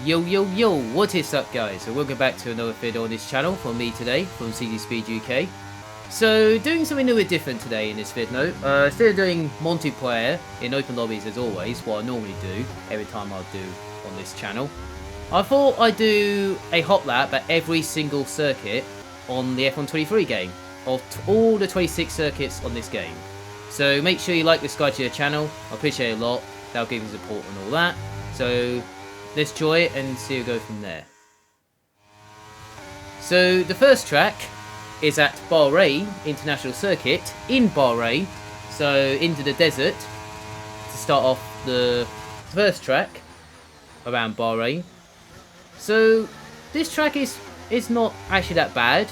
Yo, what is up guys? So welcome back to another video on this channel from me today, from CcSpeedUk. So doing something new and different today in this video. Instead of doing multiplayer in open lobbies as always, what I normally do every time I do on this channel, I thought I'd do a hot lap at every single circuit on the F123 game, of all the 26 circuits on this game. So make sure you like this guide to your channel, I appreciate it a lot, that'll give you support and all that. So let's enjoy it and see you go from there. So the first track is at Bahrain International Circuit in Bahrain, so into the desert, to start off the first track around Bahrain. So this track is not actually that bad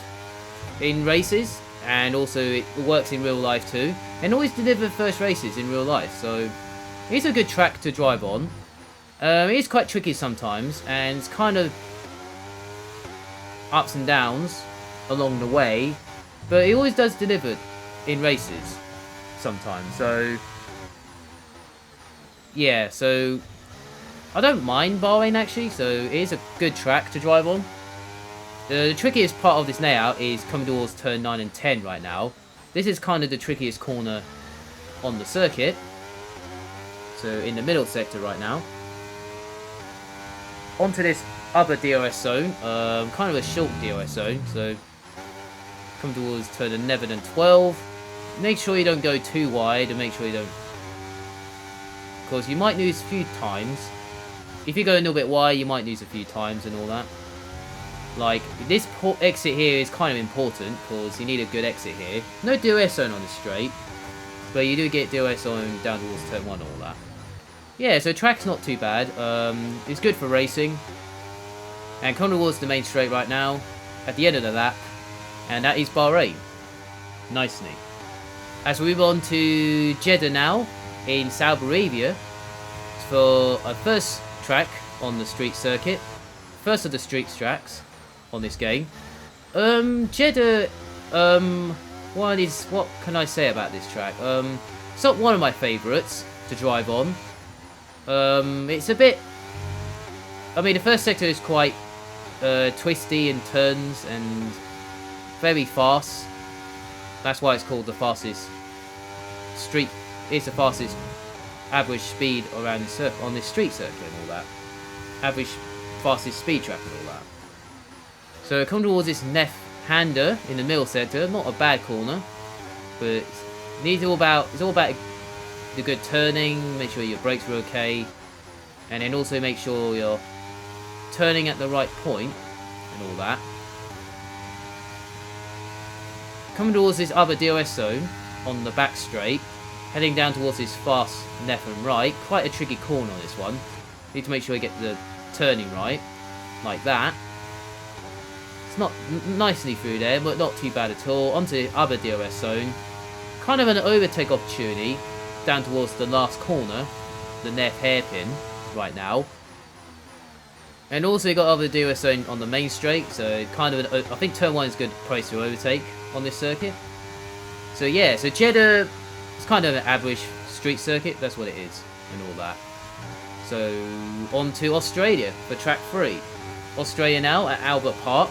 in races, and also it works in real life too, and always deliver first races in real life, so it's a good track to drive on. It is quite tricky sometimes, and it's kind of ups and downs along the way, but it always does deliver in races sometimes. So yeah, so I don't mind Bahrain actually, so it is a good track to drive on. The trickiest part of this layout is coming towards turn 9 and 10 right now. This is kind of the trickiest corner on the circuit, so in the middle sector right now. Onto this other DRS zone, kind of a short DRS zone, so come towards turn 11 and 12. Make sure you don't go too wide, and make sure you don't, because you might lose a few times. If you go a little bit wide, you might lose a few times and all that. Like, this exit here is kind of important, because you need a good exit here. No DRS zone on the straight, but you do get DRS zone down towards turn 1 and all that. Yeah, so track's not too bad. It's good for racing. And coming towards the main straight right now, at the end of the lap, and that is Bahrain. Nicely. As we move on to Jeddah now, in Saudi Arabia, for a first track on the street circuit. First of the street tracks on this game. Jeddah, what can I say about this track? It's not one of my favourites to drive on. It's a bit, I mean, the first sector is quite twisty and turns and very fast. That's why it's called the fastest street. It's the fastest average speed around on this street circuit and all that. Average fastest speed track and all that. So come towards this left-hander in the middle sector. Not a bad corner, but it's all about the good turning. Make sure your brakes are okay, and then also make sure you're turning at the right point and all that. Coming towards this other DRS zone on the back straight, heading down towards this fast left and right. Quite a tricky corner on this one. Need to make sure you get the turning right, like that. It's not nicely through there, but not too bad at all. Onto the other DRS zone. Kind of an overtake opportunity down towards the last corner, the left hairpin right now. And also you got other DRS zone on the main straight, so kind of I think turn 1 is a good place to overtake on this circuit. So yeah, so Jeddah is kind of an average street circuit, that's what it is, and all that. So on to Australia for track 3. Australia now at Albert Park.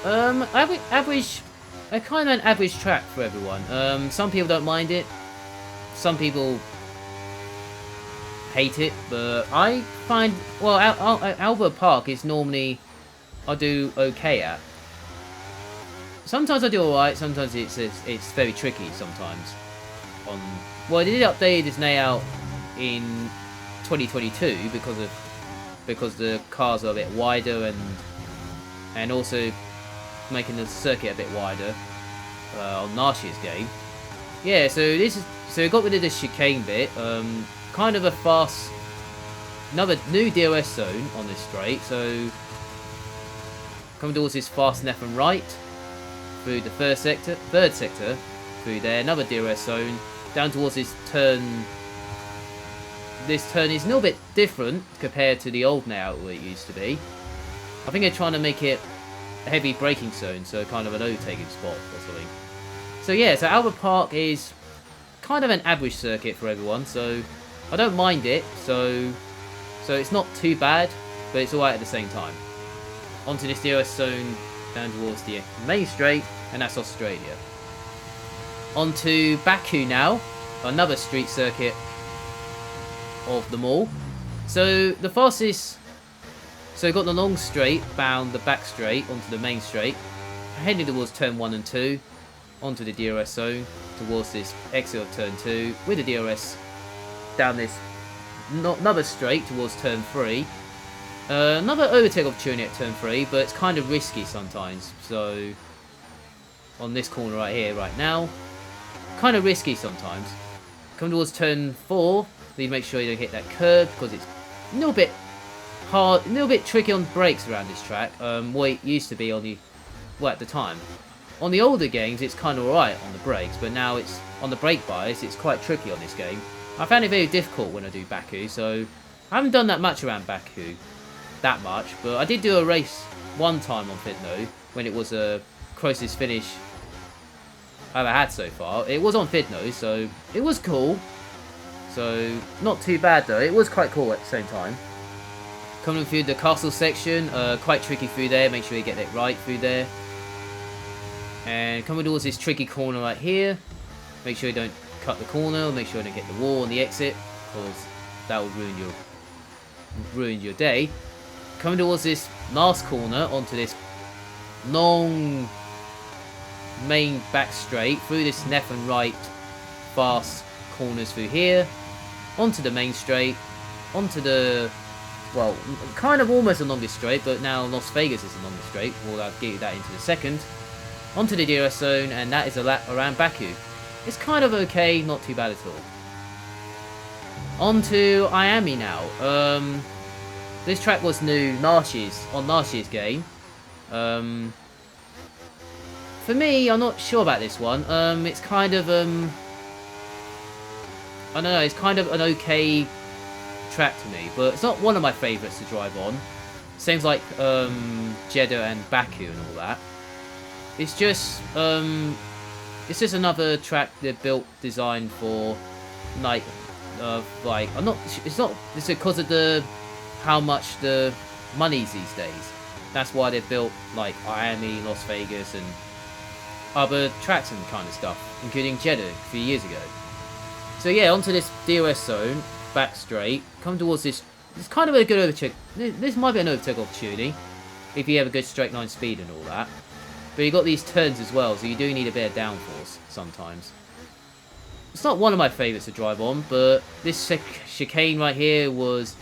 Average, kind of an average track for everyone. Some people don't mind it, some people hate it, but I find, well, Albert Park is normally I do okay at. Sometimes I do alright, sometimes it's very tricky sometimes. Well, they did update this layout in 2022 because the cars are a bit wider, and also making the circuit a bit wider on last year's game. Yeah, so it got rid of the chicane bit. Kind of a fast, another new DRS zone on this straight. So coming towards this fast left and right through the third sector through there. Another DRS zone down towards this turn. This turn is a little bit different compared to the old layout where it used to be. I think they're trying to make it a heavy braking zone, so kind of an overtaking spot or something. So yeah, so Albert Park is kind of an average circuit for everyone, so I don't mind it. So So it's not too bad, but it's alright at the same time. Onto this DRS zone, down towards the main straight, and that's Australia. Onto Baku now, another street circuit of them all. So the fastest, so we've got the long straight, bound the back straight onto the main straight, heading towards turn 1 and 2, onto the DRS zone, towards this exit of turn 2, with the DRS down this another straight towards turn 3. Another overtake opportunity at turn 3, but it's kind of risky sometimes. So on this corner right here, right now, kind of risky sometimes. Come towards turn 4, you make sure you don't hit that curb because it's a little bit hard, a little bit tricky on brakes around this track. What it used to be on the, well, at the time. On the older games, it's kind of alright on the brakes, but now it's on the brake bias, it's quite tricky on this game. I found it very difficult when I do Baku, so I haven't done that much around Baku, that much, but I did do a race one time on Fidno when it was a closest finish I've ever had so far. It was on Fidno, so it was cool. So not too bad though. It was quite cool at the same time. Coming through the castle section, quite tricky through there. Make sure you get it right through there. And coming towards this tricky corner right here. Make sure you don't cut the corner. Make sure you don't get the wall on the exit, because that will ruin your day. Coming towards this last corner onto this long main back straight through this left and right fast corners through here, onto the main straight, onto the, well, kind of almost the longest straight, but now Las Vegas is the longest straight. Well, I'll get you that into the second. Onto the DRS zone, and that is a lap around Baku. It's kind of okay, not too bad at all. On to Miami now. This track was new on last year's game. For me, I'm not sure about this one. It's kind of I don't know. It's kind of an okay track to me, but it's not one of my favourites to drive on. Seems like Jeddah and Baku and all that. It's just another track they built, designed for like I'm not. It's not. It's because of how much the money's these days. That's why they built like Miami, Las Vegas, and other tracks and kind of stuff, including Jeddah a few years ago. So yeah, onto this DRS zone, back straight. Come towards this. It's kind of a good overtake. This might be an overtake opportunity if you have a good straight line speed and all that. But you got these turns as well, so you do need a bit of downforce sometimes. It's not one of my favourites to drive on, but this chicane right here was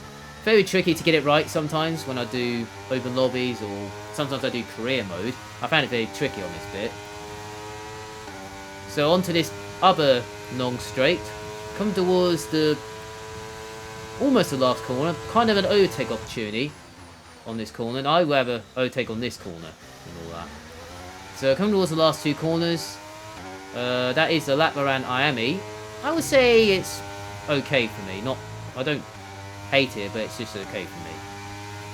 very tricky to get it right sometimes when I do open lobbies, or sometimes I do career mode. I found it very tricky on this bit. So onto this other long straight. Come towards almost the last corner. Kind of an overtake opportunity on this corner. And I would have an overtake on this corner and all that. So come towards the last two corners. That is the lap around Miami. I would say it's okay for me. I don't hate it, but it's just okay for me.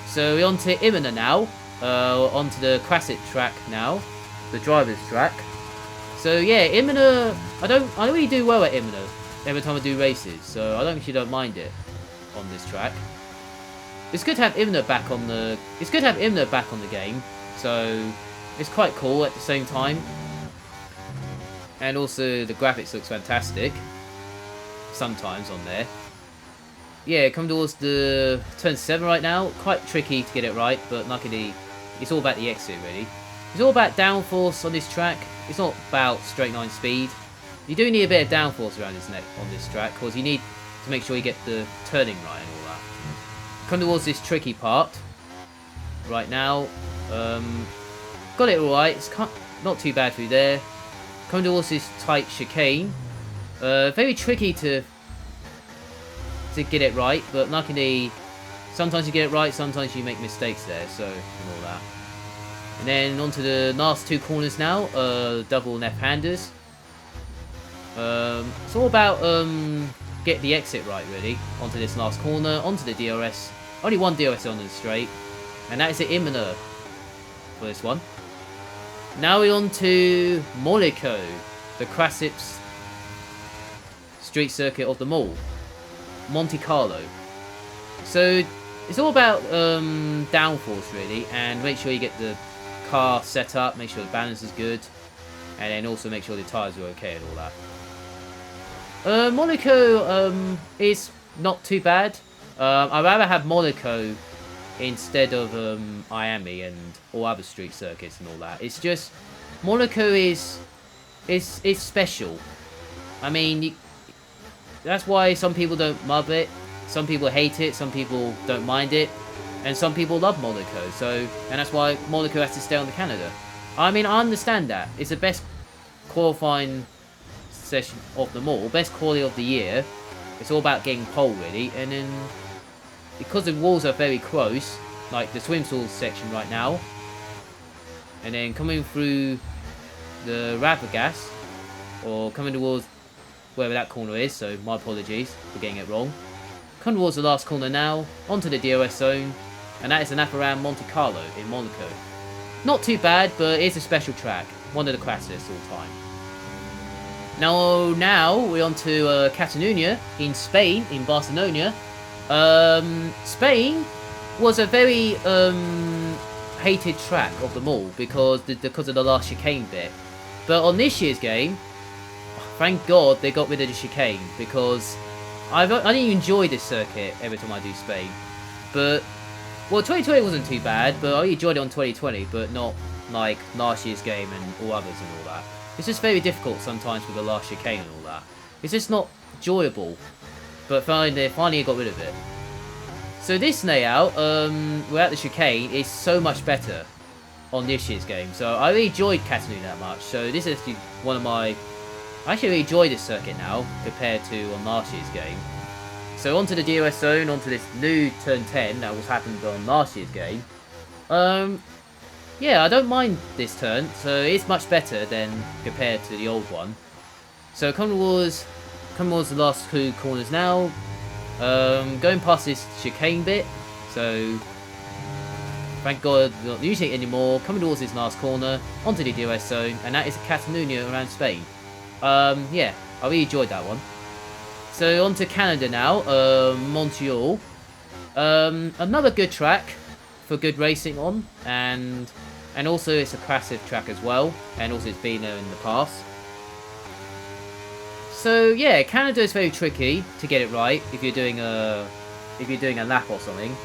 So we're on to Imola now. Onto the classic track now, the driver's track. So yeah, Imola. I really do well at Imola every time I do races. So I don't actually mind it on this track. It's good to have Imola back on the. It's good to have Imola back on the game. So it's quite cool at the same time. And also the graphics looks fantastic. Sometimes on there. Yeah, come towards the turn 7 right now. Quite tricky to get it right, but luckily it's all about the exit really. It's all about downforce on this track. It's not about straight line speed. You do need a bit of downforce around this on this track, because you need to make sure you get the turning right and all that. Come towards this tricky part right now. Got it alright. It's not too bad through there. Come towards this tight chicane. Very tricky to get it right, but luckily sometimes you get it right, sometimes you make mistakes there, so, and all that. And then onto the last two corners now, double left-handers. It's all about get the exit right really, onto this last corner, onto the DRS. Only one DRS on the straight, and that is the Imola for this one. Now we're on to Monaco, the classic street circuit of them all. Monte Carlo. So it's all about downforce really, and make sure you get the car set up, make sure the balance is good, and then also make sure the tyres are okay and all that. Monaco is not too bad. I'd rather have Monaco instead of Miami and all other street circuits and all that. It's just Monaco is special. I mean, that's why some people don't love it, some people hate it, some people don't mind it, and some people love Monaco. And that's why Monaco has to stay on the Canada. I mean, I understand that. It's the best qualifying session of them all, best quality of the year. It's all about getting pole really, and then because the walls are very close, like the swim stall section right now, and then coming through the Rapagas, or coming towards wherever that corner is, so my apologies for getting it wrong. Coming towards the last corner now, onto the DRS zone, and that is the lap around Monte Carlo in Monaco. Not too bad, but it's a special track, one of the classics all time. Now we're on to Catalonia in Spain, in Barcelona. Spain was a very hated track of them all because of the last chicane bit. But on this year's game, thank God they got rid of the chicane, because I didn't enjoy this circuit every time I do Spain. But, well, 2020 wasn't too bad, but I enjoyed it on 2020, but not like last year's game and all others and all that. It's just very difficult sometimes with the last chicane and all that. It's just not enjoyable. But they finally got rid of it. So this layout, without the chicane, is so much better on this year's game. So I really enjoyed Catalonia that much. So this is actually one of my... I actually really enjoy this circuit now compared to on last year's game. So onto the DRS zone, onto this new turn 10 that was happened on last year's game. Yeah, I don't mind this turn, so it's much better than compared to the old one. So coming towards the last two corners now, going past this chicane bit, so thank God we're not using it anymore. Coming towards this last corner, onto the DRS zone, and that is Catalonia around Spain. Yeah, I really enjoyed that one. So on to Canada now, Montreal. Another good track for good racing on, and also it's a classic track as well, and also it's been there in the past. So yeah, Canada is very tricky to get it right if you're doing a lap or something,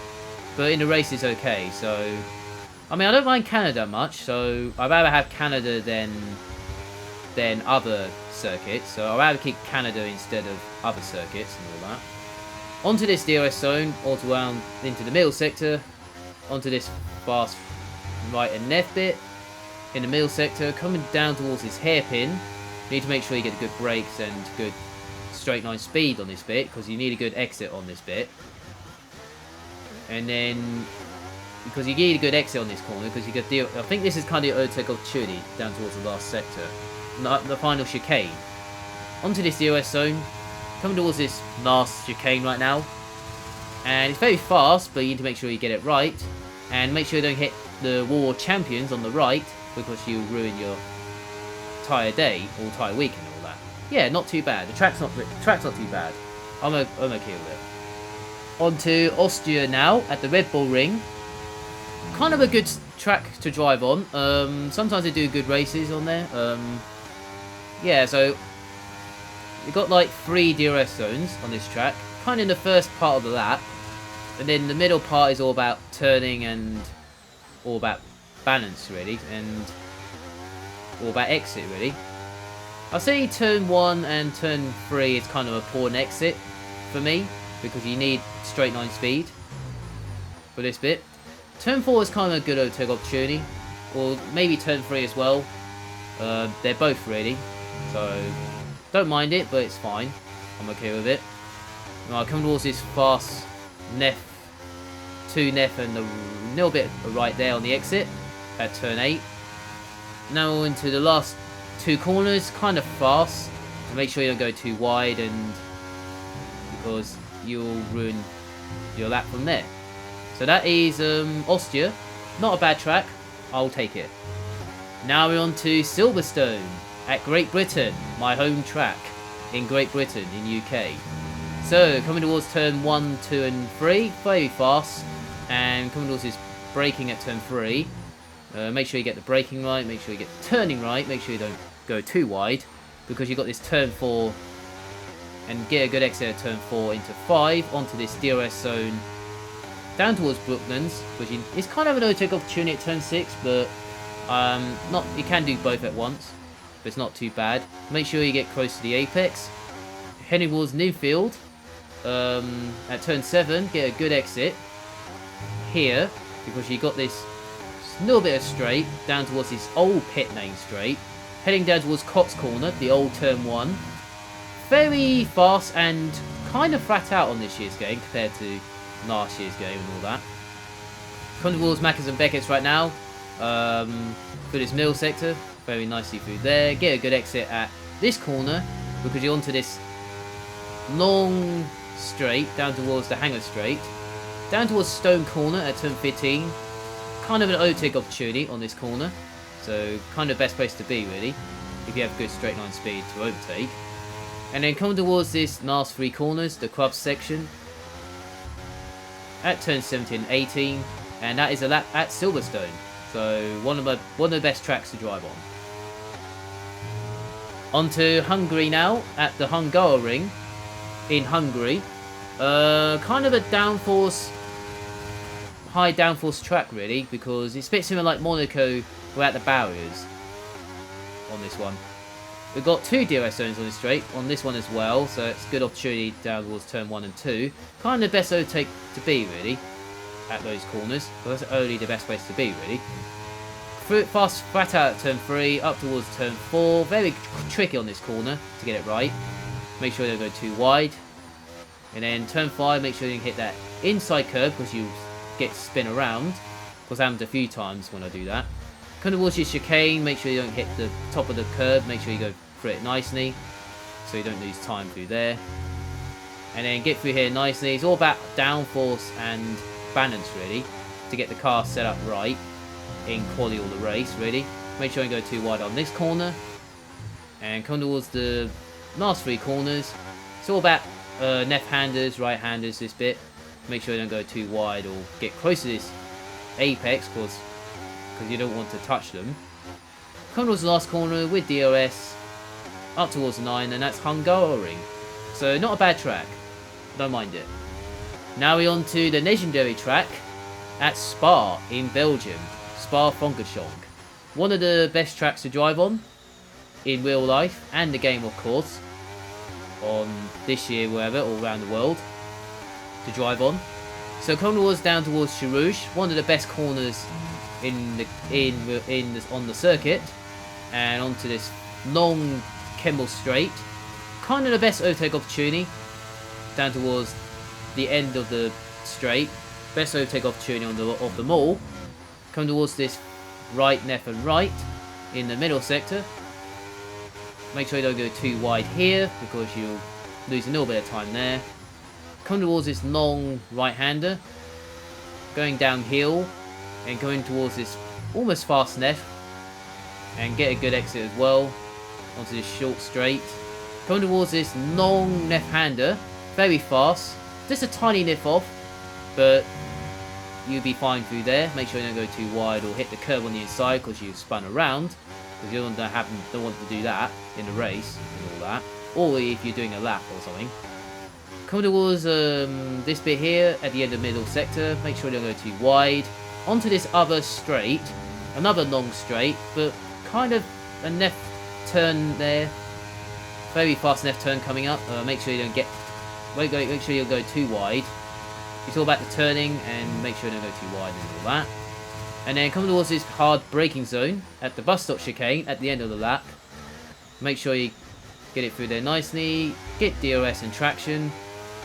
but in the race it's okay. So I mean, I don't mind Canada much, so I'd rather have Canada than other circuits. So I'd rather keep Canada instead of other circuits and all that. Onto this DRS zone, all around into the middle sector, onto this fast right and left bit in the middle sector, coming down towards this hairpin. You need to make sure you get good brakes and good straight line speed on this bit, because you need a good exit on this bit. And then, because you need a good exit on this corner, because you could deal. I think this is kind of your overtake opportunity down towards the last sector, the final chicane. Onto this DRS zone, coming towards this last chicane right now, and it's very fast, but you need to make sure you get it right, and make sure you don't hit the wall of champions on the right, because you ruin your entire day or entire week and all that. Yeah, not too bad. The track's not too bad. I'm okay with it. On to Austria now at the Red Bull Ring. Kind of a good track to drive on. Sometimes they do good races on there. Yeah, so you've got like 3 DRS zones on this track. Kind of in the first part of the lap, and then the middle part is all about turning and all about balance really, and all about exit really. I'll say turn 1 and turn 3 is kind of a poor exit for me, because you need straight line speed for this bit. Turn 4 is kind of a good overtake opportunity, or maybe turn 3 as well. They're both really, so don't mind it, but it's fine. I'm okay with it. Now I come towards this fast to left and a little bit right there on the exit at turn 8. Now into the last 2 corners, kind of fast, to make sure you don't go too wide, and because you'll ruin your lap from there. So that is Austria. Not a bad track, I'll take it. Now we're on to Silverstone at Great Britain, my home track in Great Britain in UK. So, coming towards turn 1, 2 and 3, very fast. And coming towards this braking at turn 3. Make sure you get the braking right, make sure you get the turning right, make sure you don't go too wide. Because you've got this turn 4, and get a good exit at turn 4 into 5, onto this DRS zone, down towards Brooklands, which is kind of an overtake opportunity at turn 6, but you can do both at once, but it's not too bad. Make sure you get close to the apex. Heading towards Newfield, at turn 7, get a good exit here, because you got this little bit of straight down towards this old pit lane straight, heading down towards Cox Corner, the old turn 1. Very fast and kind of flat out on this year's game compared to last year's game and all that. Coming towards Maccas and Beckett's right now, through this middle sector, very nicely through there. Get a good exit at this corner, because you're onto this long straight down towards the Hangar Straight, down towards Stone Corner at turn 15. Kind of an overtake opportunity on this corner, so kind of best place to be really, if you have good straight line speed to overtake. And then come towards this last 3 corners, the club section, at turn 17 and 18, and that is a lap at Silverstone, so one of the best tracks to drive on. On to Hungary now, at the Hungaroring in Hungary. Kind of a high downforce track really, because it's a bit similar like Monaco without the barriers on this one. We've got 2 DRS zones on this straight, on this one as well, so it's a good opportunity down towards turn 1 and 2. Kind of the best overtake to be really, at those corners, but that's only the best place to be really. Fast flat out at turn 3, up towards turn 4, very tricky on this corner to get it right. Make sure you don't go too wide. And then turn 5, make sure you can hit that inside curve, because you get to spin around, because that happens a few times when I do that. Come towards your chicane, make sure you don't hit the top of the curve, make sure you go through it nicely, so you don't lose time through there. And then get through here nicely. It's all about downforce and balance really, to get the car set up right in quality or the race really. Make sure you don't go too wide on this corner. And come towards the last 3 corners. It's all about left-handers, right-handers this bit. Make sure you don't go too wide or get close to this apex, because you don't want to touch them. Come towards the last corner with DRS, up towards 9, and that's Hungaroring. So not a bad track, don't mind it. Now we're on to the legendary track at Spa in Belgium, Spa-Francorchamps. One of the best tracks to drive on in real life, and the game of course, on this year wherever, all around the world, to drive on. So come towards down towards Chirouge, one of the best corners on the circuit, and onto this long Kemmel Straight. Kind of the best overtake opportunity down towards the end of the straight. Best overtake opportunity of them all. Come towards this right, left and right in the middle sector. Make sure you don't go too wide here, because you'll lose a little bit of time there. Come towards this long right-hander, going downhill and going towards this almost fast left, and get a good exit as well onto this short straight. Come towards this long left-hander, very fast, just a tiny lift off, but you'll be fine through there. Make sure you don't go too wide or hit the curb on the inside, because you've spun around, because you don't want to do that in the race and all that, or if you're doing a lap or something. Come towards this bit here at the end of the middle sector. Make sure you don't go too wide. Onto this other straight, another long straight, but kind of a left turn there. Very fast left turn coming up. Make sure you don't make sure you don't go too wide. It's all about the turning, and make sure you don't go too wide and all that. And then come towards this hard braking zone at the bus stop chicane at the end of the lap. Make sure you get it through there nicely. Get DRS and traction.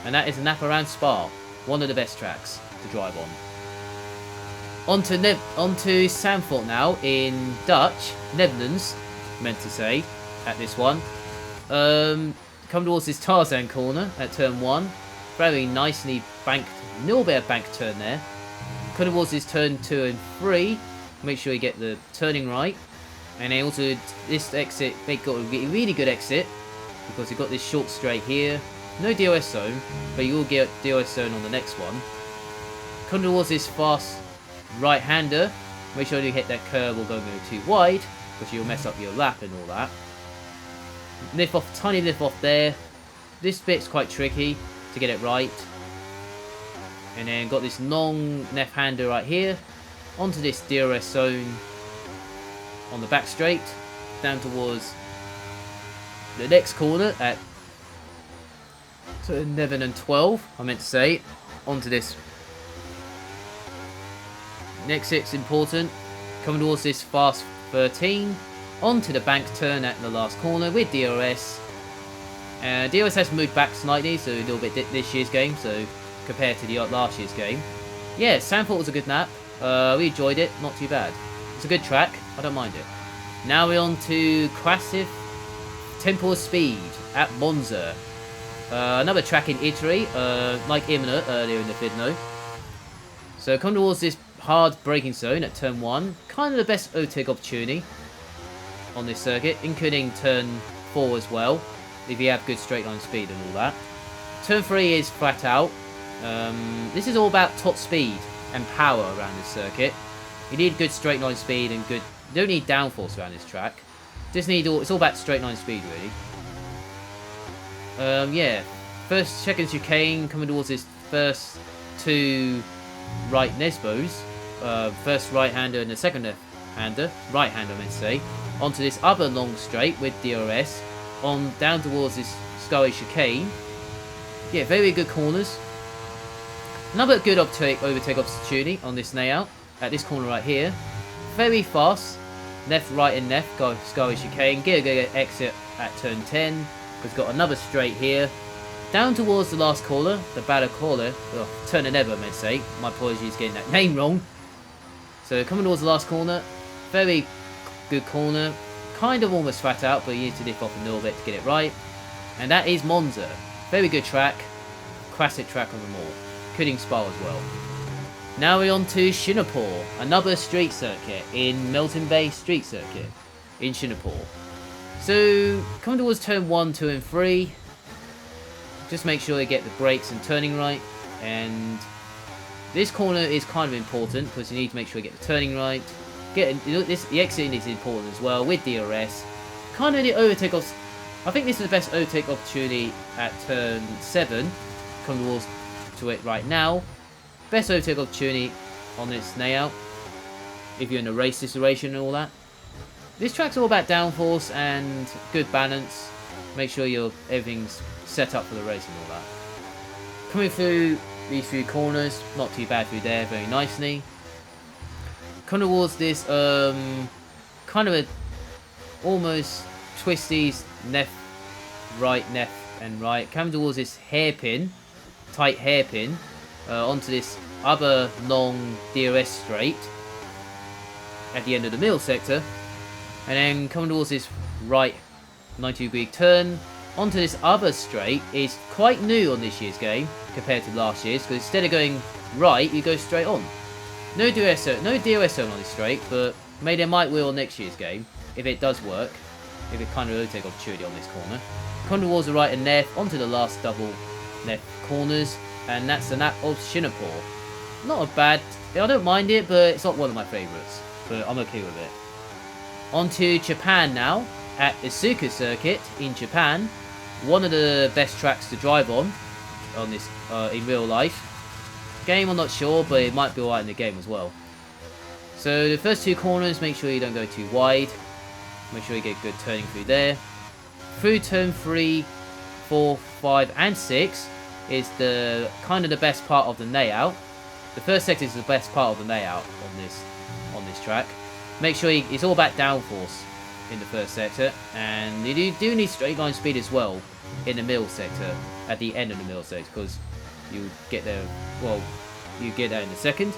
And that is a lap around Spa, one of the best tracks to drive on. On to Zandvoort now in Dutch, Netherlands, meant to say, at this one. Come towards this Tarzan corner at turn 1. Very nicely banked, a little bit of bank turn there. Come towards this turn 2 and 3. Make sure you get the turning right. And then also this exit, they got a really good exit, because you've got this short straight here. No DRS zone, but you will get DRS zone on the next one. Come towards this fast right-hander. Make sure you hit that curve or don't go too wide, because you'll mess up your lap and all that. Lift off, tiny lift off there. This bit's quite tricky to get it right. And then got this long left-hander right here. Onto this DRS zone on the back straight. Down towards the next corner at 11 and 12, I meant to say. Onto this. Next exit's important. Coming towards this fast 13. Onto the bank turn at the last corner with DRS. DRS has moved back slightly, so a little bit this year's game, so compared to the last year's game. Yeah, Sandford was a good lap. We enjoyed it, not too bad. It's a good track, I don't mind it. Now we're on to Classic Tempo Speed at Monza. Another track in Italy, like Imola earlier in the video. So come towards this hard braking zone at turn 1. Kind of the best overtake opportunity on this circuit, including turn 4 as well, if you have good straight line speed and all that. Turn 3 is flat out. This is all about top speed and power around this circuit. You need good straight line speed and good... You don't need downforce around this track. Just need all... It's all about straight line speed, really. Yeah. First, second chicane, coming towards this first 2 right Nesbos. First right-hander and the second left-hander. Right-hander, I meant to say. Onto this other long straight with DRS. On down towards this Scully chicane. Yeah, very good corners. Another good overtake opportunity on this layout. At this corner right here. Very fast. Left, right and left. Go Scully chicane. Get a good exit at turn 10. We've got another straight here. Down towards the last corner. The Baku corner. Oh, turn 11 I meant to say. My apologies getting that name wrong. So coming towards the last corner. Very good corner. Kind of almost flat out, but you need to lift off a little bit to get it right. And that is Monza. Very good track. Classic track on them all. Including Spa as well. Now we're on to Singapore. Another street circuit in Melton Bay Street Circuit in Singapore. So coming towards turn 1, 2 and 3. Just make sure you get the brakes and turning right. And this corner is kind of important because you need to make sure you get the turning right. The exiting is important as well with DRS. Kind of the overtake of... I think this is the best overtake opportunity at turn 7. Come towards to it right now. Best overtake opportunity on this layout. If you're in a race situation and all that. This track's all about downforce and good balance. Make sure everything's set up for the race and all that. Coming through these few corners, not too bad through there, very nicely. Coming towards this, kind of a almost twisty left, right, and right. Coming towards this hairpin, tight hairpin, onto this other long DRS straight at the end of the middle sector. And then coming towards this right 90-degree turn onto this other straight is quite new on this year's game compared to last year's, because instead of going right, you go straight on. No DRS zone on this straight, but maybe they might will next year's game if it does work. If it kind of overtake opportunity on this corner. Come towards the right and left onto the last double left corners, and that's the lap of Singapore. Not a bad. I don't mind it, but it's not one of my favourites. But I'm okay with it. On to Japan now, at the Isuzu circuit in Japan. One of the best tracks to drive on this in real life. Game I'm not sure, but it might be alright in the game as well. So the first 2 corners, make sure you don't go too wide. Make sure you get good turning through there. Through turn 3, 4, 5 and 6 is the kind of the best part of the layout. The first sector is the best part of the layout on this track. Make sure it's all about downforce in the first sector, and you do need straight line speed as well in the middle sector at the end of the middle sector, because you get there. Well, you get there in a second.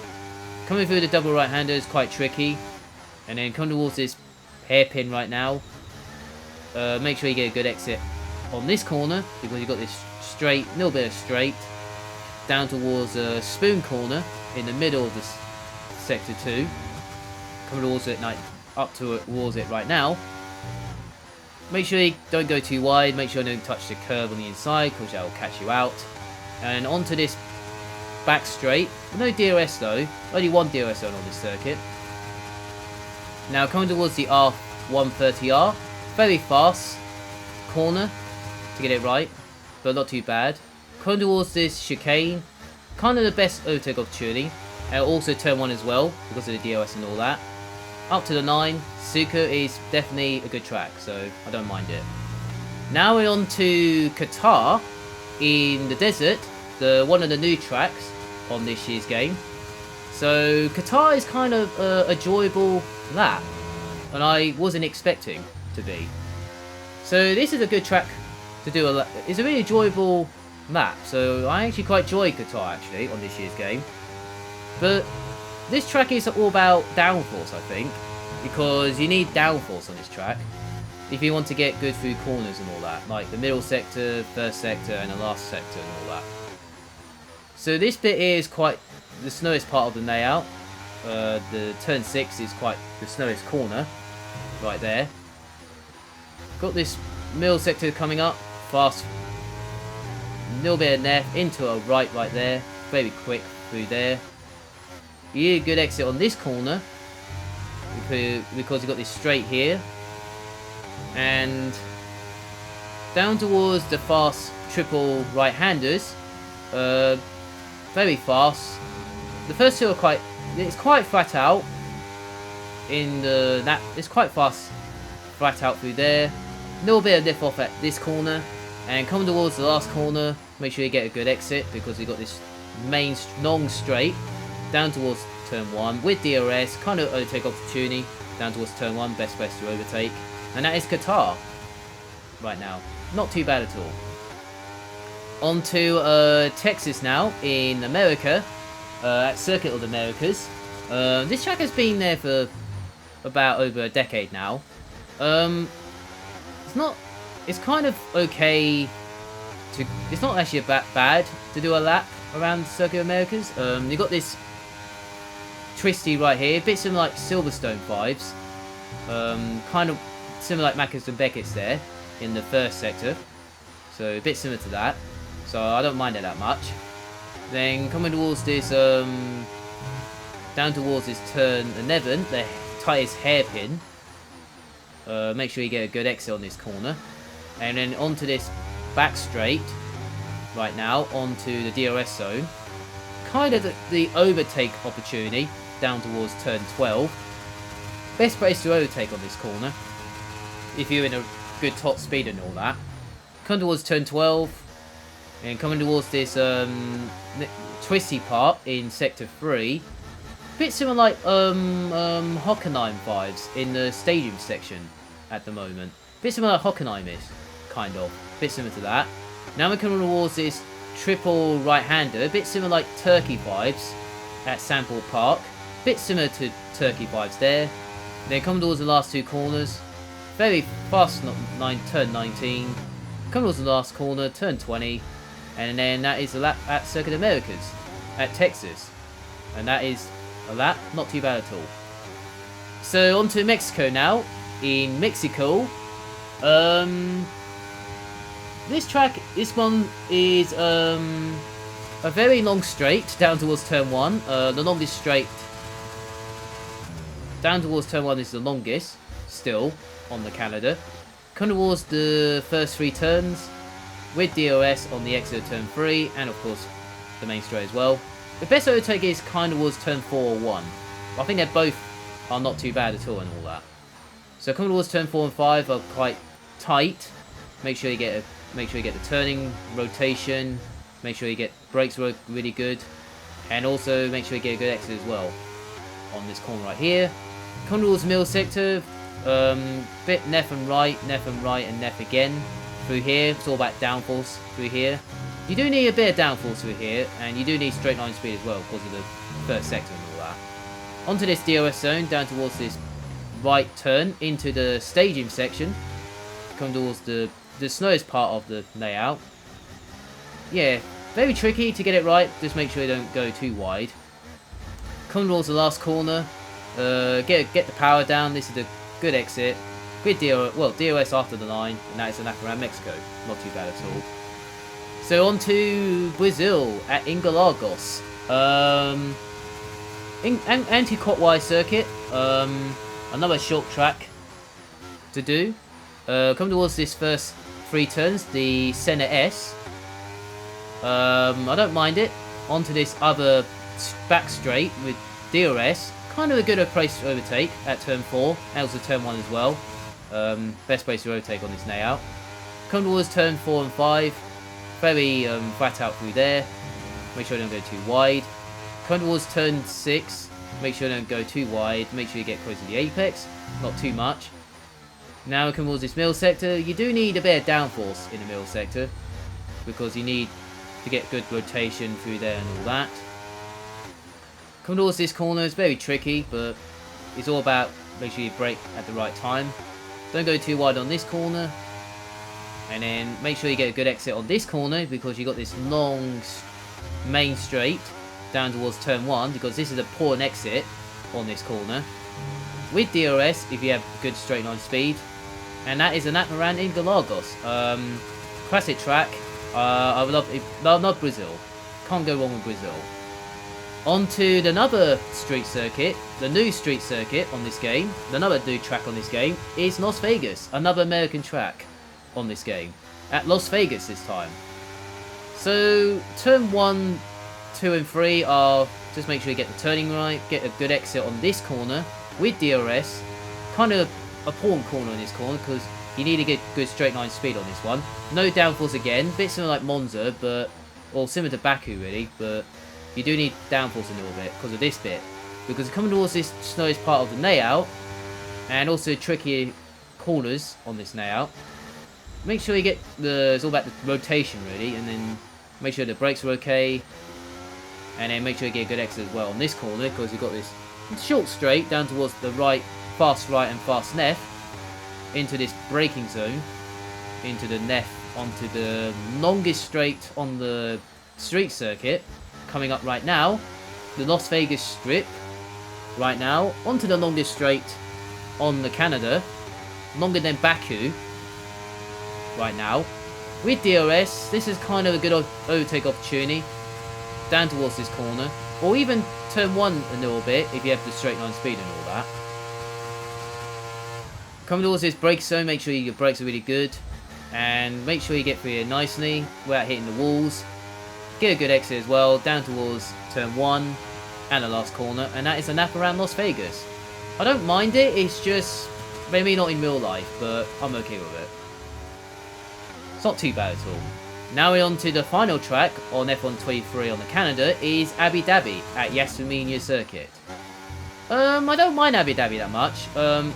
Coming through the double right-hander is quite tricky, and then come towards this hairpin right now. Make sure you get a good exit on this corner, because you've got this straight, little bit of straight down towards a spoon corner in the middle of this sector 2. Coming towards it, up towards it right now. Make sure you don't go too wide. Make sure you don't touch the curb on the inside, because that will catch you out. And onto this back straight. No DRS though. Only one DRS zone on this circuit. Now coming towards the R130R. Very fast corner to get it right, but not too bad. Coming towards this chicane. Kind of the best overtake opportunity. And also turn 1 as well, because of the DRS and all that. Up to the 9. Suzuka is definitely a good track, so I don't mind it. Now we're on to Qatar in the desert, one of the new tracks on this year's game. So Qatar is kind of a enjoyable lap, and I wasn't expecting to be. So this is a good track to do a lap. It's a really enjoyable lap, so I actually quite enjoy Qatar actually on this year's game. But this track is all about downforce, I think, because you need downforce on this track if you want to get good through corners and all that, like the middle sector, first sector, and the last sector and all that. So this bit is quite the snowiest part of the layout. The turn 6 is quite the snowiest corner, right there. Got this middle sector coming up, fast, a little bit of left, into a right there, very quick through there. You need a good exit on this corner, because you've got this straight here. And down towards the fast triple right-handers, very fast. The first two are it's quite flat out. It's quite fast, flat out through there. A little bit of lift off at this corner, and coming towards the last corner, make sure you get a good exit, because you've got this main long straight down towards turn 1 with DRS, kind of overtake opportunity down towards turn 1, best place to overtake. And that is Qatar right now. Not too bad at all. On to Texas now in America, at Circuit of the Americas. This track has been there for about over a decade now. It's kind of okay to, it's not actually bad to do a lap around Circuit of Americas. You've got this twisty right here, a bit similar like Silverstone vibes. Kind of similar like Mackers and Beckett's there in the first sector. So a bit similar to that. So I don't mind it that much. Then coming towards this, down towards this turn 11, the tightest hairpin. Make sure you get a good exit on this corner. And then onto this back straight right now, onto the DRS zone. Kind of the overtake opportunity down towards turn 12. Best place to overtake on this corner, if you're in a good top speed and all that. Come towards turn 12, and coming towards this twisty part in sector 3. Bit similar like Hockenheim vibes in the stadium section at the moment. Bit similar like Hockenheim is, kind of. Bit similar to that. Now we're coming towards this triple right-hander, a bit similar like Turkey vibes at Sample Park. Bit similar to Turkey vibes there. Then coming towards the last two corners. Very fast, turn 19. Coming towards the last corner, turn 20. And then that is a lap at Circuit Americas at Texas. And that is a lap, not too bad at all. So on to Mexico now. In Mexico, this one is a very long straight down towards turn 1. The longest straight down towards turn 1 is the longest still on the calendar. Coming towards the first 3 turns with DRS on the exit of turn 3, and of course the main straight as well. The best overtake is kind of towards turn 4 or 1. I think they both are not too bad at all and all that. So coming towards turn 4 and 5 are quite tight. Make sure you get the turning rotation. Make sure you get brakes work really good, and also make sure you get a good exit as well on this corner right here. Coming towards middle sector, bit left and right, and left again through here. It's all about downforce through here. You do need a bit of downforce through here, and you do need straight line speed as well because of the first sector and all that. Onto this DRS zone, down towards this right turn into the staging section. Come towards the snowiest part of the layout. Yeah, very tricky to get it right. Just make sure you don't go too wide. Come towards the last corner. Get the power down. This is a good exit. Good DRS after the line, and that is a lap around Mexico. Not too bad at all. So on to Brazil at Interlagos. Anti-clockwise circuit. Another short track to do. Come towards this first 3 turns, the Senna S. I don't mind it. Onto this other back straight with DRS. Kind of a good place to overtake at turn 4. And also turn 1 as well. Best place to overtake on this layout. Come towards turn 4 and 5. Very flat out through there. Make sure you don't go too wide. Come towards turn 6. Make sure you don't go too wide. Make sure you get close to the apex. Not too much. Now we come towards this middle sector. You do need a bit of downforce in the middle sector, because you need to get good rotation through there and all that. Come towards this corner. It's very tricky, but it's all about make sure you brake at the right time. Don't go too wide on this corner. And then make sure you get a good exit on this corner, because you got this long main straight down towards turn 1, because this is a poor exit on this corner. With DRS, if you have good straight line speed. And that is a lap around Interlagos. Classic track. I would love it. No, not Brazil. Can't go wrong with Brazil. On to another street circuit. The new street circuit on this game. Another new track on this game is Las Vegas. Another American track on this game. At Las Vegas this time. So, turn 1, 2 and 3 are just make sure you get the turning right. Get a good exit on this corner with DRS. Kind of a pawn corner in this corner, because you need to get good straight line speed on this one. No downforce again, bit similar like Monza, or similar to Baku really, but you do need downforce a little bit because of this bit. Because coming towards this snowiest part of the layout, and also trickier corners on this layout, make sure you get it's all about the rotation really, and then make sure the brakes are okay, and then make sure you get a good exit as well on this corner, because you've got this short straight down towards the right and fast left into this braking zone, into the left onto the longest straight on the street circuit coming up right now, the Las Vegas strip right now, onto the longest straight on the Canada, longer than Baku right now. With DRS, this is kind of a good overtake opportunity down towards this corner, or even turn 1 a little bit if you have the straight line speed and all that. Coming towards this brake zone, make sure your brakes are really good, and make sure you get through here nicely without hitting the walls. Get a good exit as well, down towards turn 1 and the last corner, and that is a lap around Las Vegas. I don't mind it, it's just maybe not in real life, but I'm okay with it. It's not too bad at all. Now we're on to the final track on F1 23 on the Canada is Abu Dhabi at Yasmania Circuit. I don't mind Abu Dhabi that much.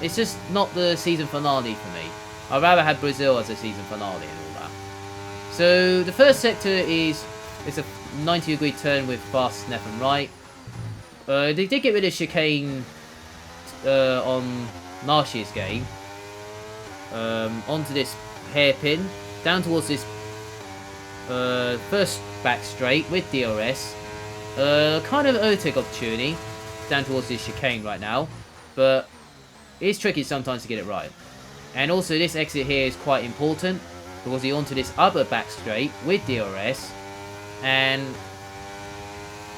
It's just not the season finale for me. I'd rather have Brazil as a season finale and all that. So the first sector it's a 90-degree turn with fast left and right. They did get rid of chicane on last year's game. Onto this hairpin, down towards this first back straight with DRS. Kind of an overtake opportunity down towards this chicane right now, but it's tricky sometimes to get it right. And also this exit here is quite important, because you're onto this other back straight with DRS, and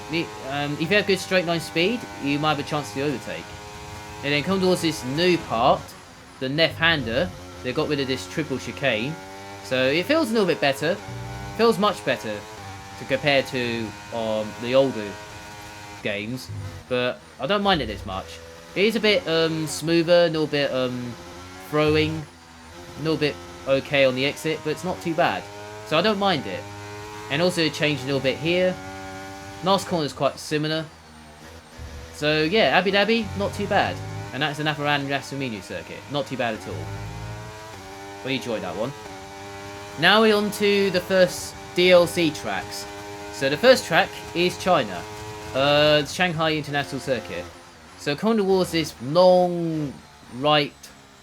if you have good straight line speed, you might have a chance to overtake. And then come towards this new part, the left-hander. They got rid of this triple chicane, so it feels a little bit better. Feels much better to compare to the older games, but I don't mind it as much. It is a bit smoother, a little bit throwing, a little bit okay on the exit, but it's not too bad, so I don't mind it. And also it changed a little bit here. Last corner is quite similar, so yeah, Abu Dhabi, not too bad. And that's an around Yasmania circuit, not too bad at all. We enjoyed that one. Now we're on to the first DLC tracks. So the first track is China, Shanghai International Circuit. So coming towards this long right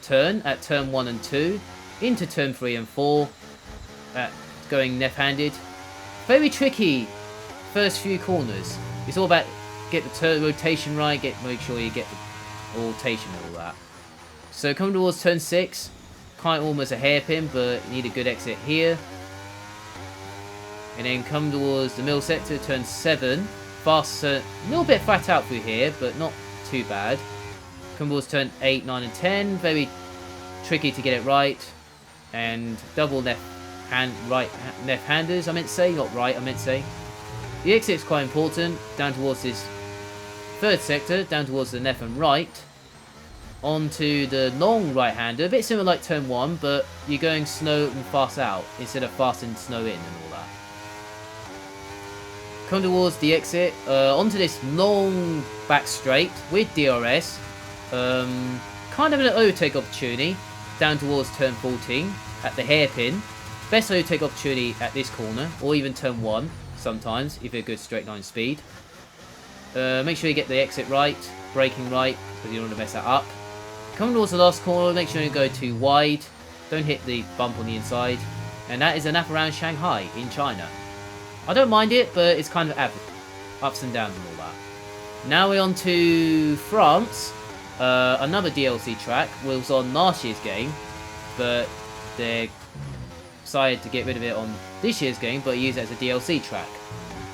turn at turn 1 and 2, into turn 3 and 4, going left-handed. Very tricky first few corners. It's all about get the rotation right, make sure you get the rotation and all that. So coming towards turn 6, kind of almost a hairpin, but you need a good exit here. And then come towards the middle sector, turn 7. Fast, a little bit flat out through here, but not too bad. Come towards turn 8, 9 and 10. Very tricky to get it right. And double left-handers, I meant to say. Not right, I meant to say. The exit's quite important. Down towards this third sector, down towards the left and right. Onto the long right-hander, a bit similar like turn 1, but you're going slow and fast out instead of fast and slow in and all that. Come towards the exit, onto this long back straight with DRS. Kind of an overtake opportunity down towards turn 14 at the hairpin. Best overtake opportunity at this corner, or even turn 1 sometimes if you're a good straight line speed. Make sure you get the exit right, braking right, because you don't want to mess that up. Coming towards the last corner, make sure you go too wide. Don't hit the bump on the inside. And that is a lap around Shanghai in China. I don't mind it, but it's kind of ups and downs and all that. Now we're on to France. Another DLC track was on last year's game, but they decided to get rid of it on this year's game, but use it as a DLC track,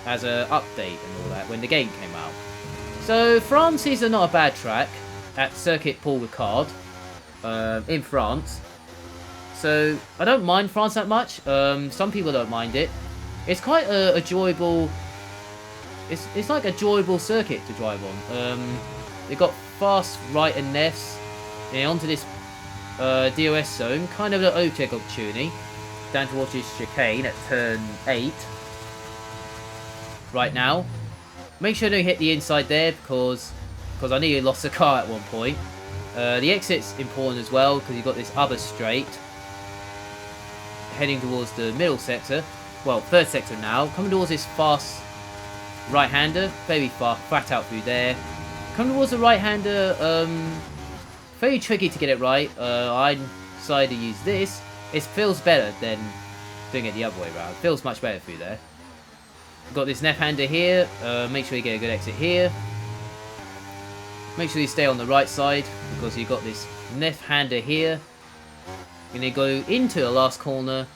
as an update and all that when the game came out. So France is not a bad track at Circuit Paul Ricard in France. So I don't mind France that much. Some people don't mind it. It's quite a enjoyable. It's like a enjoyable circuit to drive on. They've got fast right and lefts, and onto this DOS zone, kind of an overtake opportunity. Down towards this chicane at turn 8. Right now, make sure you don't hit the inside there because I nearly lost the car at one point. The exit's important as well because you've got this other straight heading towards the middle sector. Well, third sector now. Coming towards this fast right-hander, very flat out through there. Coming towards the right-hander, very tricky to get it right. I decided to use this. It feels better than doing it the other way around. It feels much better through there. Got this left-hander here. Make sure you get a good exit here. Make sure you stay on the right side because you've got this left-hander here. And then go into the last corner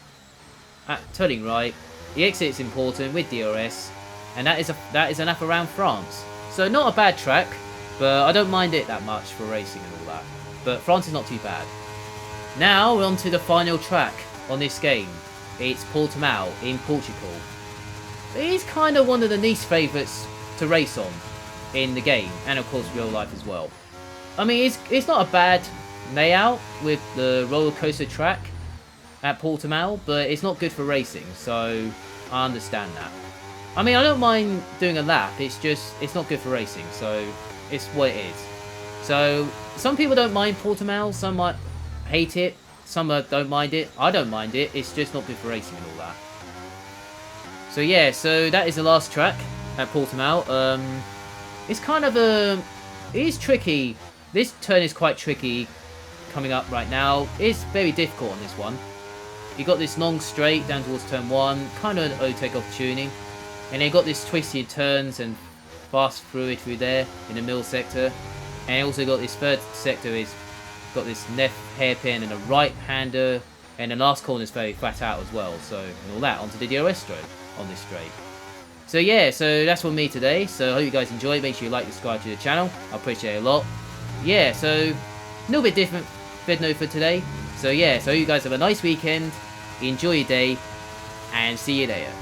at turning right. The exit is important with DRS, and that is an lap around France. So not a bad track, but I don't mind it that much for racing and all that. But France is not too bad. Now we're on to the final track on this game. It's Portimao in Portugal. It is kind of one of the least favourites to race on in the game, and of course real life as well. I mean, it's not a bad layout with the roller coaster track at Portimao, but it's not good for racing, so I understand that. I mean, I don't mind doing a lap, it's just, it's not good for racing, so it's what it is. So, some people don't mind Portimao, some might hate it, some don't mind it. I don't mind it, it's just not good for racing and all that. So yeah, so that is the last track at Portimao. It's kind of it is tricky. This turn is quite tricky coming up right now. It's very difficult on this one. You got this long straight down towards turn 1, kind of an overtake opportunity. And then you got this twisted turns and fast through there in the middle sector. And you also got this third sector is got this left hairpin and a right hander. And the last corner is very flat out as well. So, and all that onto the DRS stroke on this straight. So yeah, so that's from me today. So I hope you guys enjoyed. Make sure you like, subscribe to the channel. I appreciate it a lot. Yeah, so a little bit different video for today. So yeah, so you guys have a nice weekend. Enjoy your day. And see you later.